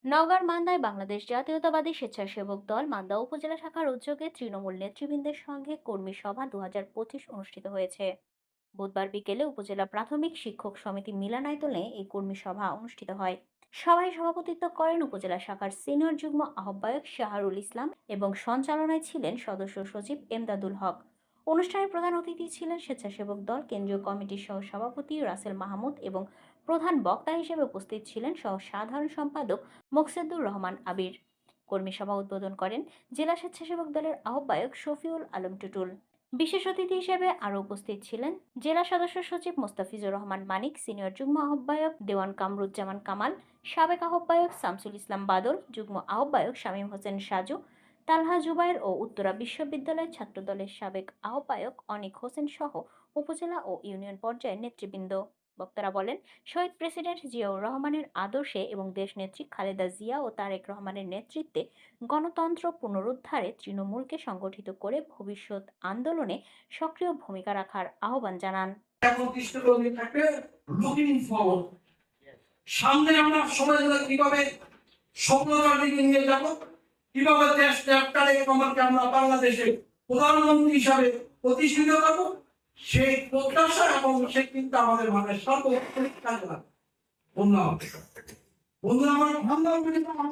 নওগাঁর মান্দায় বাংলাদেশ জাতীয়তাবাদী স্বেচ্ছাসেবক দল মান্দা উপজেলা শাখার উদ্যোগে তৃণমূল নেতৃবৃন্দের সঙ্গে কর্মী সভা 2025 অনুষ্ঠিত হয়েছে। বুধবার বিকেলে উপজেলা প্রাথমিক শিক্ষক সমিতি মিলনায়তনে এই কর্মী সভা অনুষ্ঠিত হয়। সভায় সভাপতিত্ব করেন উপজেলা শাখার সিনিয়র যুগ্ম আহ্বায়ক শাহরুল ইসলাম এবং সঞ্চালনায় ছিলেন সদস্য সচিব এমদাদুল হক। অনুষ্ঠানে প্রধান অতিথি ছিলেন স্বেচ্ছাসেবক দল কেন্দ্রীয় কমিটির সহ সভাপতি রাসেল মাহমুদ এবং প্রধান বক্তা হিসেবে উপস্থিত ছিলেন সহ সাধারণ সম্পাদক মোকসেদুর রহমান আবির। কর্মী সভা উদ্বোধন করেন জেলা স্বেচ্ছাসেবক দলের আহ্বায়ক শফিউল আলম টুটুল। বিশেষ অতিথি হিসেবে আরও উপস্থিত ছিলেন জেলা সদস্য সচিব মোস্তাফিজুর রহমান মানিক, সিনিয়র যুগ্ম আহ্বায়ক দেওয়ান কামরুজ্জামান কামাল, সাবেক আহ্বায়ক শামসুল ইসলাম বাদল, যুগ্ম আহ্বায়ক শামীম হোসেন সাজু, তালহা জুবায়ের ও উত্তরা বিশ্ববিদ্যালয়ের ছাত্রদলের সাবেক আহ্বায়ক অনিক হোসেন সহ উপজেলা ও ইউনিয়ন পর্যায়ের নেতৃবৃন্দ। বক্তারা বলেন, শহীদ প্রেসিডেন্ট জিয়াউর রহমানের আদর্শে এবং দেশনেত্রী খালেদা জিয়া ও তারেক রহমানের নেতৃত্বে গণতন্ত্র পুনরুদ্ধারে তৃণমূলকে সংগঠিত করে ভবিষ্যৎ আন্দোলনে সক্রিয় ভূমিকা রাখার আহ্বান জানান। সামনে আমরা সমাজ কিভাবে সফলতার দিকে নিয়ে যাব, কিভাবে দেশ আমাকে আমরা বাংলাদেশে প্রধানমন্ত্রী হিসাবে প্রতিষ্ঠিত করব, সেই প্রত্যাশা এবং সে কিন্তু আমাদের মানে সর্বোপরি কাজ। ধন্যবাদ বন্ধুরা। আমার